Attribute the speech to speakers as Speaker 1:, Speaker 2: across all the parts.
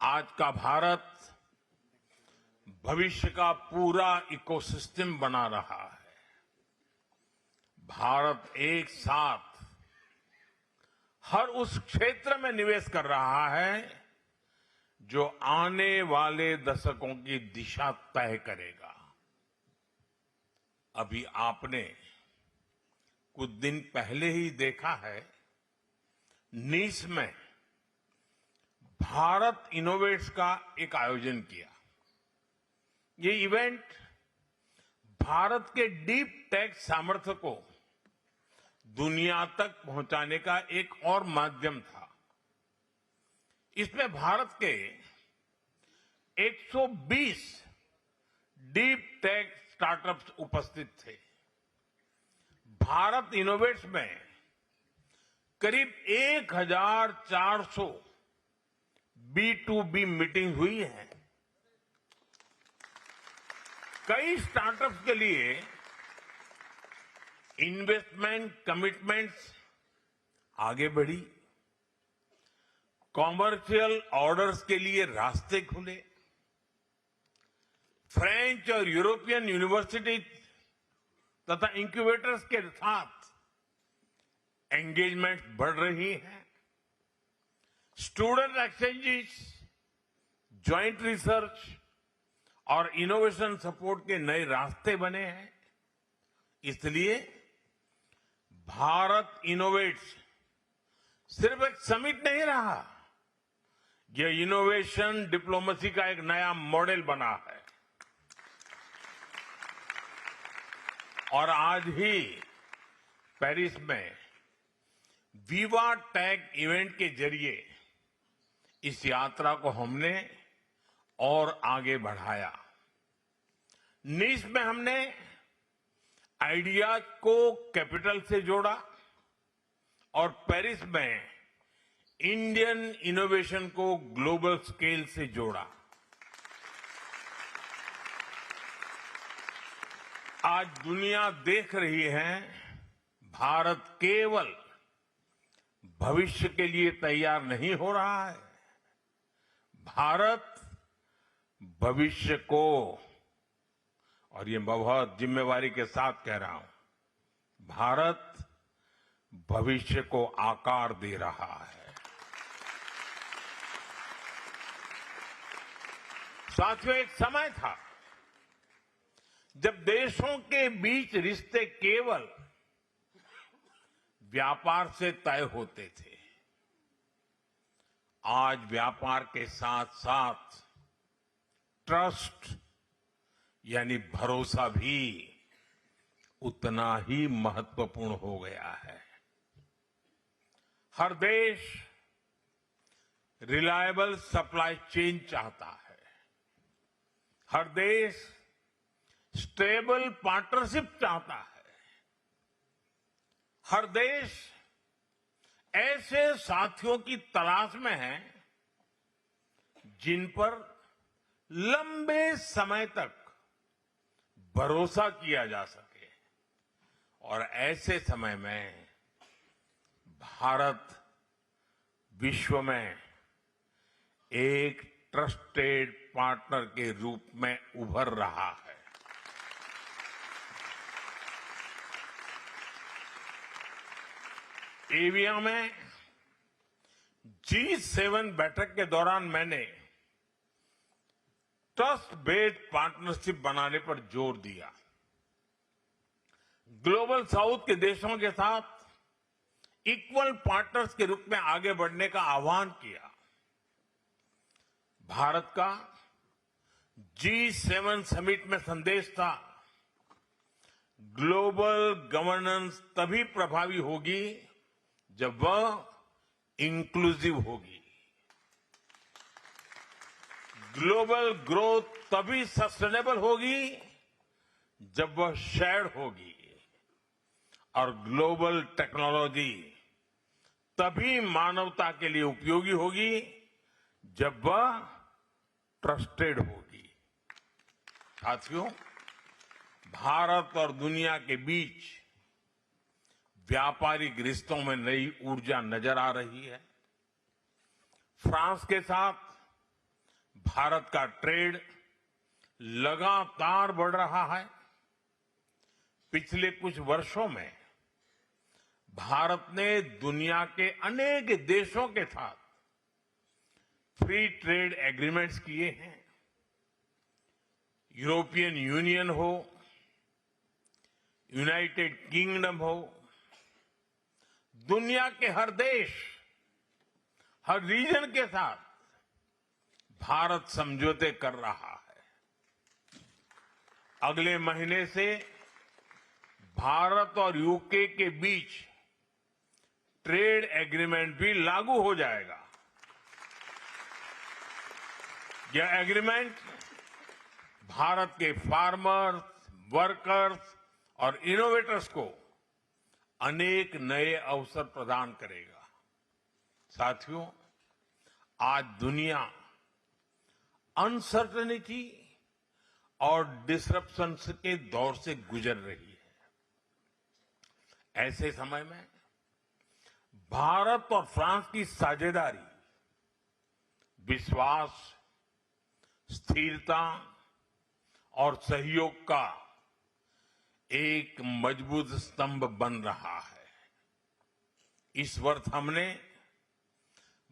Speaker 1: आज का भारत भविष्य का पूरा इकोसिस्टम बना रहा है। भारत एक साथ हर उस क्षेत्र में निवेश कर रहा है जो आने वाले दशकों की दिशा तय करेगा। अभी आपने कुछ दिन पहले ही देखा है, नीस में भारत इनोवेट्स का एक आयोजन किया। ये इवेंट भारत के डीप टेक सामर्थ्य को दुनिया तक पहुंचाने का एक और माध्यम था। इसमें भारत के 120 डीप टेक स्टार्टअप्स उपस्थित थे। भारत इनोवेट्स में करीब 1400 B2B मीटिंग हुई है। कई स्टार्टअप्स के लिए इन्वेस्टमेंट कमिटमेंट्स आगे बढ़ी, कॉमर्शियल ऑर्डर्स के लिए रास्ते खुले, फ्रेंच और यूरोपियन यूनिवर्सिटी तथा इंक्यूबेटर्स के साथ एंगेजमेंट बढ़ रही है, स्टूडेंट एक्सचेंजेस, ज्वाइंट रिसर्च और इनोवेशन सपोर्ट के नए रास्ते बने हैं। इसलिए भारत इनोवेट्स सिर्फ एक समिट नहीं रहा, यह इनोवेशन डिप्लोमेसी का एक नया मॉडल बना है। और आज ही पेरिस में विवा टेक इवेंट के जरिए इस यात्रा को हमने और आगे बढ़ाया। नीस में हमने आइडियाज को कैपिटल से जोड़ा और पेरिस में इंडियन इनोवेशन को ग्लोबल स्केल से जोड़ा। आज दुनिया देख रही है, भारत केवल भविष्य के लिए तैयार नहीं हो रहा है, भारत भविष्य को, और ये बहुत जिम्मेवारी के साथ कह रहा हूं, भारत भविष्य को आकार दे रहा है। साथियों, एक समय था जब देशों के बीच रिश्ते केवल व्यापार से तय होते थे। आज व्यापार के साथ साथ ट्रस्ट यानी भरोसा भी उतना ही महत्वपूर्ण हो गया है। हर देश रिलायबल सप्लाई चेन चाहता है, हर देश स्टेबल पार्टनरशिप चाहता है, हर देश ऐसे साथियों की तलाश में है जिन पर लंबे समय तक भरोसा किया जा सके। और ऐसे समय में भारत विश्व में एक ट्रस्टेड पार्टनर के रूप में उभर रहा है। एविया में G7 बैठक के दौरान मैंने ट्रस्ट बेस्ड पार्टनरशिप बनाने पर जोर दिया। ग्लोबल साउथ के देशों के साथ इक्वल पार्टनर्स के रूप में आगे बढ़ने का आह्वान किया। भारत का G7 समिट में संदेश था, ग्लोबल गवर्नेंस तभी प्रभावी होगी जब वह इंक्लूसिव होगी, ग्लोबल ग्रोथ तभी सस्टेनेबल होगी जब वह शेयर्ड होगी, और ग्लोबल टेक्नोलॉजी तभी मानवता के लिए उपयोगी होगी जब वह ट्रस्टेड होगी। साथियों, भारत और दुनिया के बीच व्यापारिक रिश्तों में नई ऊर्जा नजर आ रही है। फ्रांस के साथ भारत का ट्रेड लगातार बढ़ रहा है। पिछले कुछ वर्षों में भारत ने दुनिया के अनेक देशों के साथ फ्री ट्रेड एग्रीमेंट्स किए हैं। यूरोपियन यूनियन हो, यूनाइटेड किंगडम हो, दुनिया के हर देश, हर रीजन के साथ भारत समझौते कर रहा है। अगले महीने से भारत और यूके के बीच ट्रेड एग्रीमेंट भी लागू हो जाएगा। यह एग्रीमेंट भारत के फार्मर्स, वर्कर्स और इनोवेटर्स को अनेक नए अवसर प्रदान करेगा। साथियों, आज दुनिया अनसर्टेनिटी और डिसरप्शंस के दौर से गुजर रही है। ऐसे समय में भारत और फ्रांस की साझेदारी विश्वास, स्थिरता और सहयोग का एक मजबूत स्तंभ बन रहा है। इस वर्ष हमने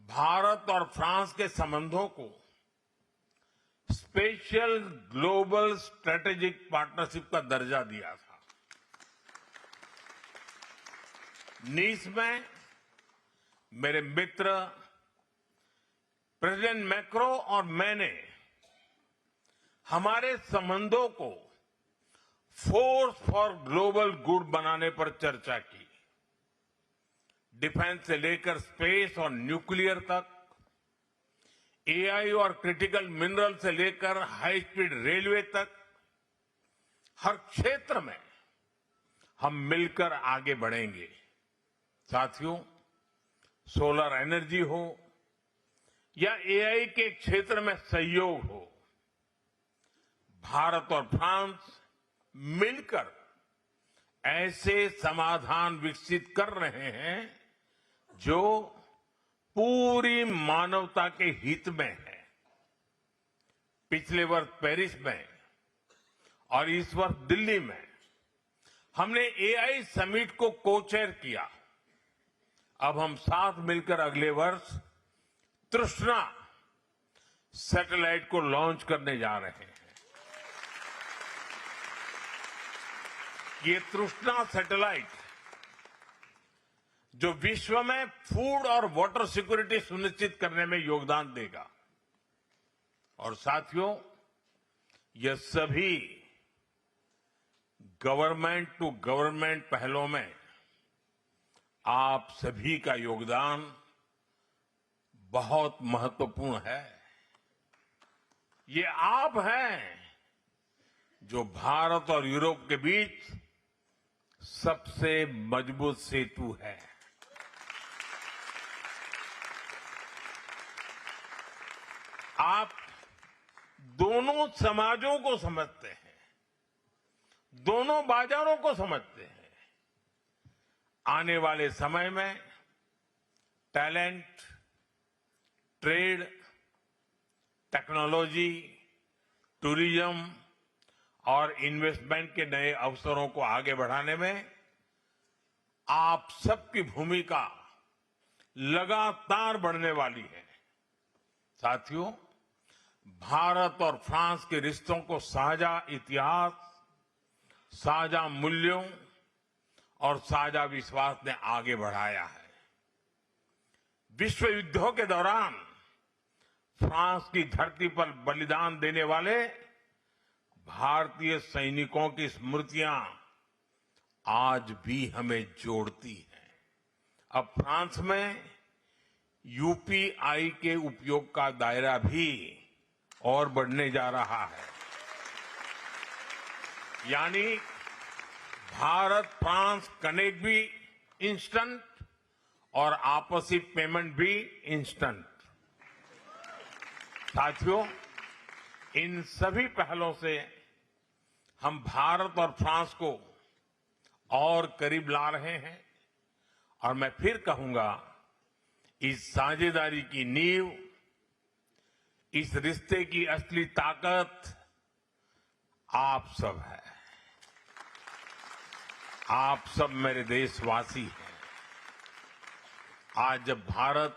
Speaker 1: भारत और फ्रांस के संबंधों को स्पेशल ग्लोबल स्ट्रेटेजिक पार्टनरशिप का दर्जा दिया था। नीस में मेरे मित्र प्रेसिडेंट मैक्रो और मैंने हमारे संबंधों को फोर्स फॉर ग्लोबल गुड बनाने पर चर्चा की। डिफेंस से लेकर स्पेस और न्यूक्लियर तक, एआई और क्रिटिकल मिनरल से लेकर हाई स्पीड रेलवे तक, हर क्षेत्र में हम मिलकर आगे बढ़ेंगे। साथियों, सोलर एनर्जी हो या एआई के क्षेत्र में सहयोग हो, भारत और फ्रांस मिलकर ऐसे समाधान विकसित कर रहे हैं जो पूरी मानवता के हित में है। पिछले वर्ष पेरिस में और इस वर्ष दिल्ली में हमने एआई समिट को को-चेयर किया। अब हम साथ मिलकर अगले वर्ष तृष्णा सैटेलाइट को लॉन्च करने जा रहे हैं। ये तृष्णा सैटेलाइट जो विश्व में फूड और वाटर सिक्योरिटी सुनिश्चित करने में योगदान देगा। और साथियों, यह सभी गवर्नमेंट टू गवर्नमेंट पहलों में आप सभी का योगदान बहुत महत्वपूर्ण है। ये आप हैं जो भारत और यूरोप के बीच सबसे मजबूत सेतु है। आप दोनों समाजों को समझते हैं, दोनों बाजारों को समझते हैं। आने वाले समय में टैलेंट, ट्रेड, टेक्नोलॉजी, टूरिज्म और इन्वेस्टमेंट के नए अवसरों को आगे बढ़ाने में आप सबकी भूमिका लगातार बढ़ने वाली है। साथियों, भारत और फ्रांस के रिश्तों को साझा इतिहास, साझा मूल्यों और साझा विश्वास ने आगे बढ़ाया है। विश्व युद्धों के दौरान फ्रांस की धरती पर बलिदान देने वाले भारतीय सैनिकों की स्मृतियां आज भी हमें जोड़ती हैं। अब फ्रांस में यूपीआई के उपयोग का दायरा भी और बढ़ने जा रहा है। यानी भारत फ्रांस कनेक्ट भी इंस्टेंट और आपसी पेमेंट भी इंस्टेंट। साथियों, इन सभी पहलों से हम भारत और फ्रांस को और करीब ला रहे हैं। और मैं फिर कहूंगा, इस साझेदारी की नींव इस रिश्ते की असली ताकत आप सब है। आप सब मेरे देशवासी हैं। आज जब भारत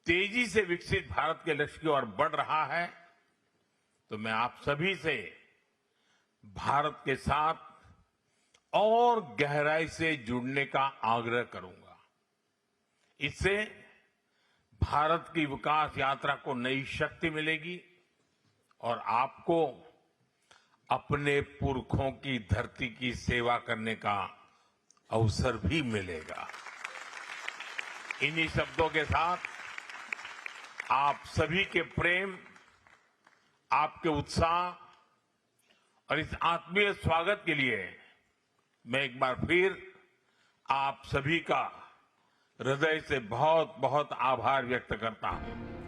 Speaker 1: तेजी से विकसित भारत के लक्ष्य की ओर बढ़ रहा है, तो मैं आप सभी से भारत के साथ और गहराई से जुड़ने का आग्रह करूंगा। इससे भारत की विकास यात्रा को नई शक्ति मिलेगी और आपको अपने पुरखों की धरती की सेवा करने का अवसर भी मिलेगा। इन्हीं शब्दों के साथ आप सभी के प्रेम, आपके उत्साह और इस आत्मीय स्वागत के लिए मैं एक बार फिर आप सभी का हृदय से बहुत बहुत आभार व्यक्त करता हूं।